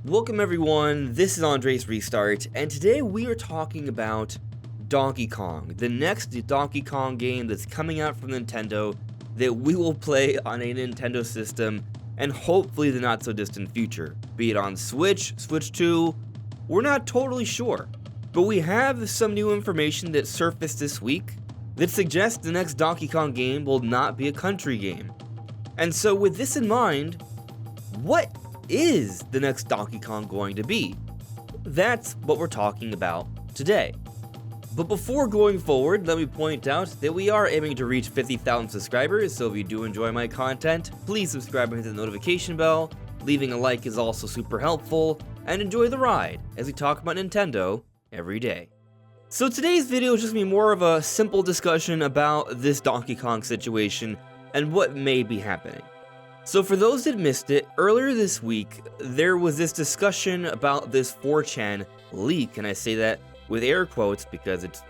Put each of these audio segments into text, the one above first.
Welcome everyone, this is Andre's Restart, and today we are talking about Donkey Kong, the next Donkey Kong game that's coming out from Nintendo that we will play on a Nintendo system and hopefully the not so distant future. Be it on Switch, Switch 2, we're not totally sure. But we have some new information that surfaced this week that suggests the next Donkey Kong game will not be a country game. And so with this in mind, what is the next Donkey Kong going to be? That's what we're talking about today. But before going forward, let me point out that we are aiming to reach 50,000 subscribers, so if you do enjoy my content, please subscribe and hit the notification bell. Leaving a like is also super helpful, and enjoy the ride as we talk about Nintendo every day. So today's video is just going to be more of a simple discussion about this Donkey Kong situation and what may be happening. So for those that missed it, earlier this week, there was this discussion about this 4chan leak, and I say that with air quotes because it's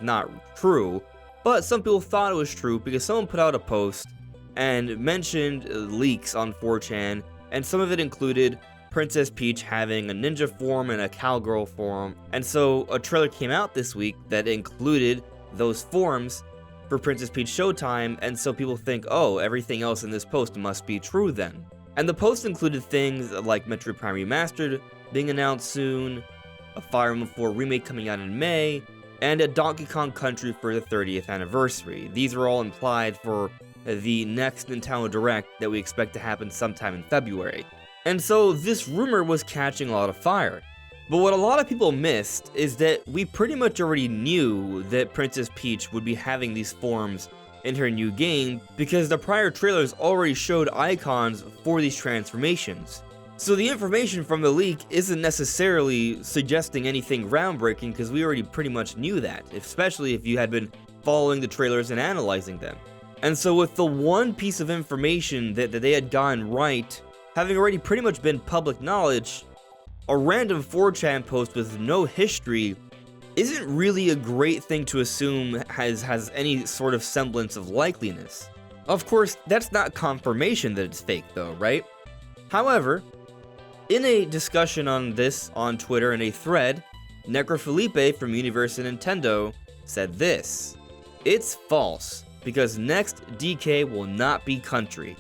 not true, but some people thought it was true because someone put out a post and mentioned leaks on 4chan, and some of it included Princess Peach having a ninja form and a cowgirl form, and so a trailer came out this week that included those forms for Princess Peach Showtime, and so people think, oh, everything else in this post must be true then. And the post included things like Metroid Prime Remastered being announced soon, a Fire Emblem 4 remake coming out in May, and a Donkey Kong Country for the 30th anniversary. These are all implied for the next Nintendo Direct that we expect to happen sometime in February. And so this rumor was catching a lot of fire. But what a lot of people missed is that we pretty much already knew that Princess Peach would be having these forms in her new game because the prior trailers already showed icons for these transformations. So the information from the leak isn't necessarily suggesting anything groundbreaking because we already pretty much knew that, especially if you had been following the trailers and analyzing them. And so with the one piece of information that they had gotten right, having already pretty much been public knowledge, a random 4chan post with no history isn't really a great thing to assume has any sort of semblance of likeliness. Of course, that's not confirmation that it's fake though, right? However, in a discussion on this on Twitter in a thread, Necrofelipe from Universe and Nintendo said this: "It's false, because next DK will not be country."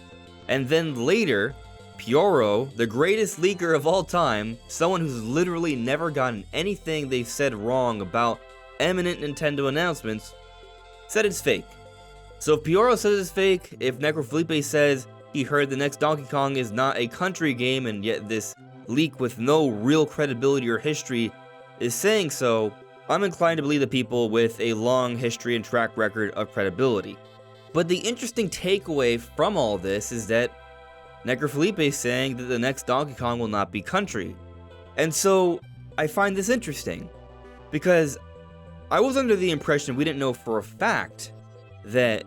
And then later, Pioro, the greatest leaker of all time, someone who's literally never gotten anything they've said wrong about eminent Nintendo announcements, said it's fake. So if Pioro says it's fake, if Necrofelipe says he heard the next Donkey Kong is not a country game and yet this leak with no real credibility or history is saying so, I'm inclined to believe the people with a long history and track record of credibility. But the interesting takeaway from all this is that Necrofelipe is saying that the next Donkey Kong will not be country. And so I find this interesting because I was under the impression we didn't know for a fact that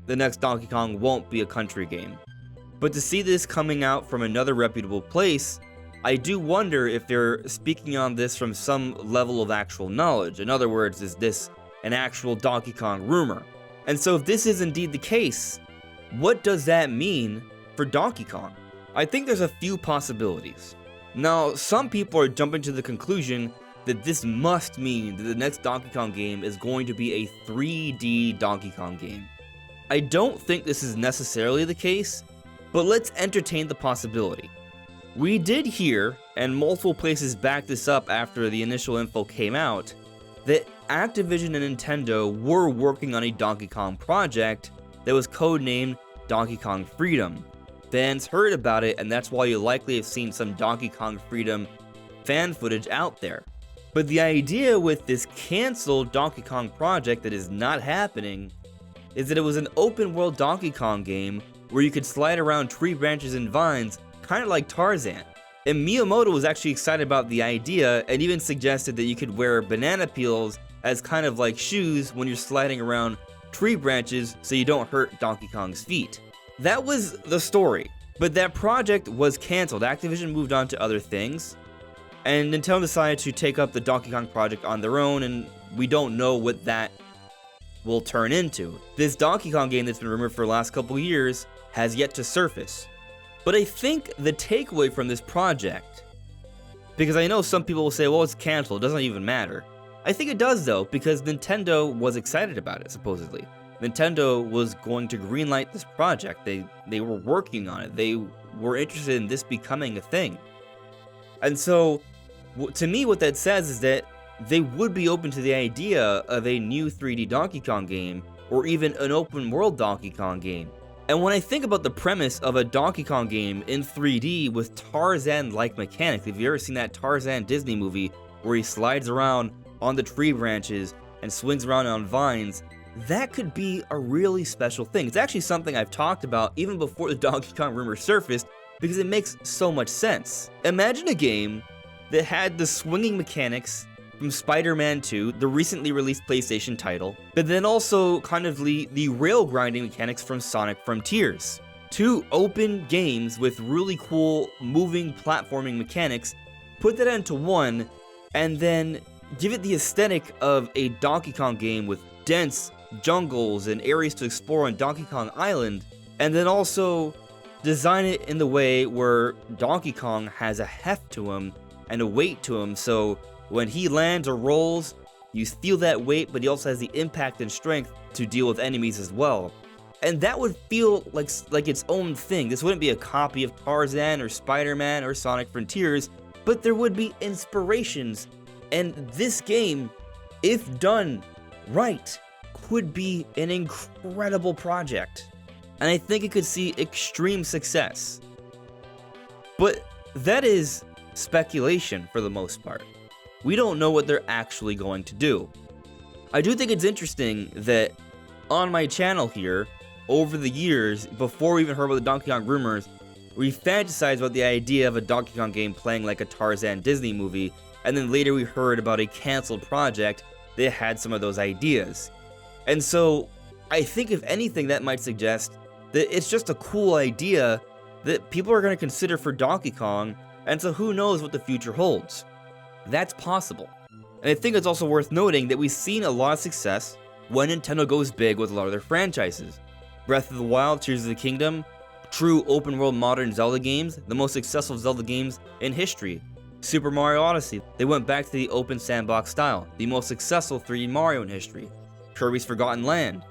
the next Donkey Kong won't be a country game. But to see this coming out from another reputable place, I do wonder if they're speaking on this from some level of actual knowledge. In other words, is this an actual Donkey Kong rumor? And so if this is indeed the case, what does that mean for Donkey Kong? I think there's a few possibilities. Now, some people are jumping to the conclusion that this must mean that the next Donkey Kong game is going to be a 3D Donkey Kong game. I don't think this is necessarily the case, but let's entertain the possibility. We did hear, and multiple places backed this up after the initial info came out, that Activision and Nintendo were working on a Donkey Kong project that was codenamed Donkey Kong Freedom. Fans heard about it, and that's why you likely have seen some Donkey Kong Freedom fan footage out there. But the idea with this canceled Donkey Kong project that is not happening is that it was an open world Donkey Kong game where you could slide around tree branches and vines, kind of like Tarzan. And Miyamoto was actually excited about the idea and even suggested that you could wear banana peels as kind of like shoes when you're sliding around tree branches so you don't hurt Donkey Kong's feet. That was the story, but that project was canceled. Activision moved on to other things, and Nintendo decided to take up the Donkey Kong project on their own, and we don't know what that will turn into. This Donkey Kong game that's been rumored for the last couple years has yet to surface. But I think the takeaway from this project, because I know some people will say, well, it's canceled, it doesn't even matter. I think it does though, because Nintendo was excited about it, supposedly. Nintendo was going to greenlight this project. They were working on it. They were interested in this becoming a thing. And so, to me, what that says is that they would be open to the idea of a new 3D Donkey Kong game, or even an open world Donkey Kong game. And when I think about the premise of a Donkey Kong game in 3D with Tarzan-like mechanics, if you've ever seen that Tarzan Disney movie where he slides around on the tree branches and swings around on vines, that could be a really special thing. It's actually something I've talked about even before the Donkey Kong rumor surfaced, because it makes so much sense. Imagine a game that had the swinging mechanics from Spider-Man 2, the recently released PlayStation title, but then also kind of the rail grinding mechanics from Sonic Frontiers. Two open games with really cool moving platforming mechanics, put that into one, and then give it the aesthetic of a Donkey Kong game with dense jungles and areas to explore on Donkey Kong Island, and then also design it in the way where Donkey Kong has a heft to him and a weight to him, so when he lands or rolls, you feel that weight, but he also has the impact and strength to deal with enemies as well. And that would feel like its own thing. This wouldn't be a copy of Tarzan or Spider-Man or Sonic Frontiers, but there would be inspirations. And this game, if done right, could be an incredible project. And I think it could see extreme success. But that is speculation for the most part. We don't know what they're actually going to do. I do think it's interesting that on my channel here, over the years, before we even heard about the Donkey Kong rumors, we fantasized about the idea of a Donkey Kong game playing like a Tarzan Disney movie, and then later we heard about a canceled project that had some of those ideas. And so, I think if anything that might suggest that it's just a cool idea that people are going to consider for Donkey Kong, and so who knows what the future holds. That's possible. And I think it's also worth noting that we've seen a lot of success when Nintendo goes big with a lot of their franchises. Breath of the Wild, Tears of the Kingdom, true open world modern Zelda games, the most successful Zelda games in history. Super Mario Odyssey, they went back to the open sandbox style, the most successful 3D Mario in history. Kirby's Forgotten Land,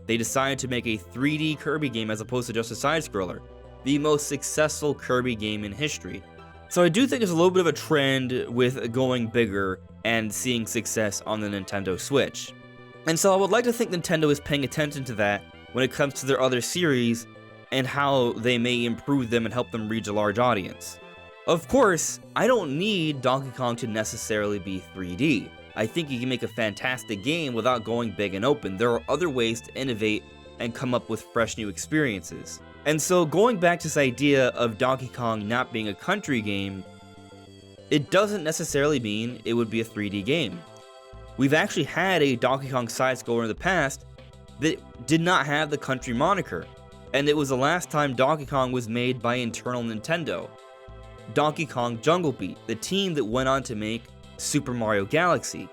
they decided to make a 3D Kirby game as opposed to just a side-scroller, the most successful Kirby game in history. So I do think there's a little bit of a trend with going bigger and seeing success on the Nintendo Switch. And so I would like to think Nintendo is paying attention to that when it comes to their other series and how they may improve them and help them reach a large audience. Of course, I don't need Donkey Kong to necessarily be 3D. I think you can make a fantastic game without going big and open. There are other ways to innovate and come up with fresh new experiences. And so going back to this idea of Donkey Kong not being a country game, it doesn't necessarily mean it would be a 3D game. We've actually had a Donkey Kong side-scroller in the past that did not have the country moniker, and it was the last time Donkey Kong was made by internal Nintendo. Donkey Kong Jungle Beat, the team that went on to make Super Mario Galaxy.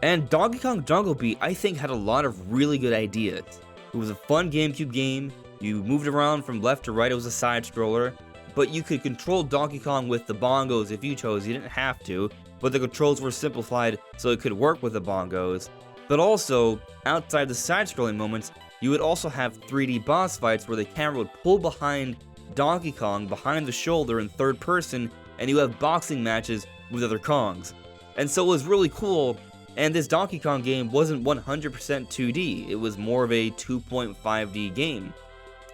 And Donkey Kong Jungle Beat, I think, had a lot of really good ideas. It was a fun GameCube game. You moved around from left to right, it was a side-scroller, but you could control Donkey Kong with the bongos if you chose. You didn't have to, but the controls were simplified so it could work with the bongos. But also, outside the side-scrolling moments, you would also have 3D boss fights where the camera would pull behind Donkey Kong behind the shoulder in third person, and you have boxing matches with other Kongs. And so it was really cool, and this Donkey Kong game wasn't 100% 2D, it was more of a 2.5D game.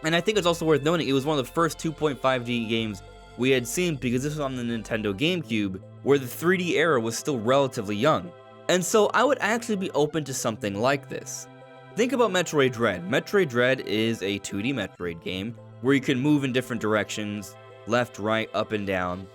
And I think it's also worth noting, it was one of the first 2.5D games we had seen because this was on the Nintendo GameCube, where the 3D era was still relatively young. And so I would actually be open to something like this. Think about Metroid Dread. Metroid Dread is a 2D Metroid game, where you can move in different directions, left, right, up, and down.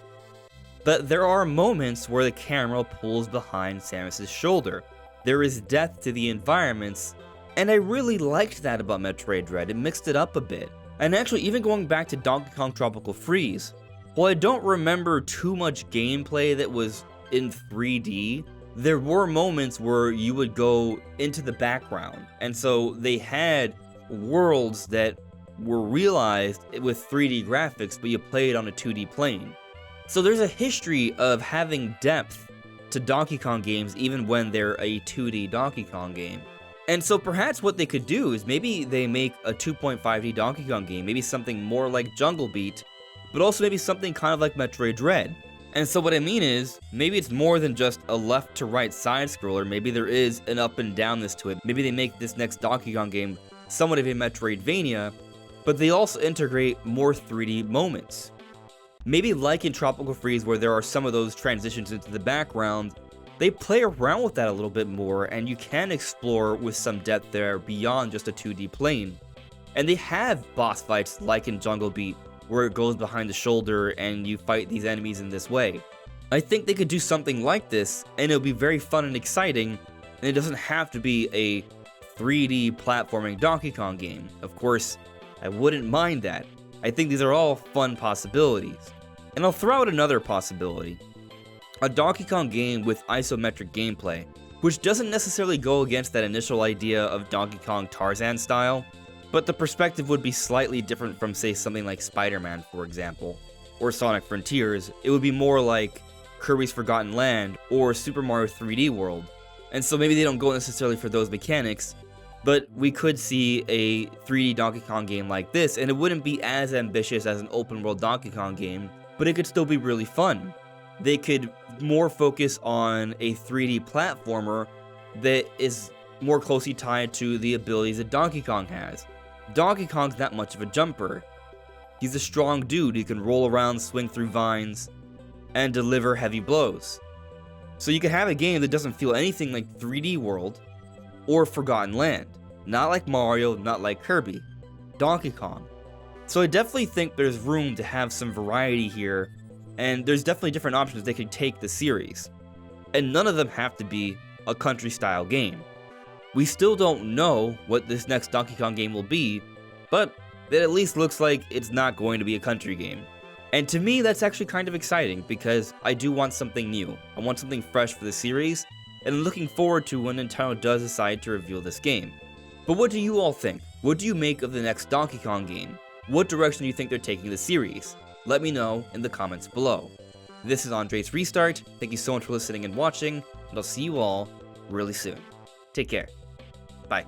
But there are moments where the camera pulls behind Samus's shoulder. There is depth to the environments, and I really liked that about Metroid Dread. It mixed it up a bit. And actually, even going back to Donkey Kong Tropical Freeze, while I don't remember too much gameplay that was in 3D, there were moments where you would go into the background, and so they had worlds that were realized with 3D graphics, but you played on a 2D plane. So there's a history of having depth to Donkey Kong games even when they're a 2D Donkey Kong game. And so perhaps what they could do is maybe they make a 2.5D Donkey Kong game, maybe something more like Jungle Beat, but also maybe something kind of like Metroid Dread. And so what I mean is, maybe it's more than just a left to right side scroller, maybe there is an up and downness to it. Maybe they make this next Donkey Kong game somewhat of a Metroidvania, but they also integrate more 3D moments. Maybe like in Tropical Freeze, where there are some of those transitions into the background, they play around with that a little bit more, and you can explore with some depth there beyond just a 2D plane. And they have boss fights like in Jungle Beat, where it goes behind the shoulder and you fight these enemies in this way. I think they could do something like this, and it'll be very fun and exciting, and it doesn't have to be a 3D platforming Donkey Kong game. Of course, I wouldn't mind that. I think these are all fun possibilities. And I'll throw out another possibility. A Donkey Kong game with isometric gameplay, which doesn't necessarily go against that initial idea of Donkey Kong Tarzan style, but the perspective would be slightly different from, say, something like Spider-Man, for example, or Sonic Frontiers. It would be more like Kirby's Forgotten Land or Super Mario 3D World. And so maybe they don't go necessarily for those mechanics, but we could see a 3D Donkey Kong game like this, and it wouldn't be as ambitious as an open world Donkey Kong game, but it could still be really fun. They could more focus on a 3D platformer that is more closely tied to the abilities that Donkey Kong has. Donkey Kong's not much of a jumper. He's a strong dude who can roll around, swing through vines, and deliver heavy blows. So you could have a game that doesn't feel anything like 3D World or Forgotten Land. Not like Mario, not like Kirby. Donkey Kong. So I definitely think there's room to have some variety here, and there's definitely different options they could take the series. And none of them have to be a country-style game. We still don't know what this next Donkey Kong game will be, but it at least looks like it's not going to be a country game. And to me, that's actually kind of exciting, because I do want something new. I want something fresh for the series, and I'm looking forward to when Nintendo does decide to reveal this game. But what do you all think? What do you make of the next Donkey Kong game? What direction do you think they're taking the series? Let me know in the comments below. This is Andre's Restart. Thank you so much for listening and watching, and I'll see you all really soon. Take care. Bye.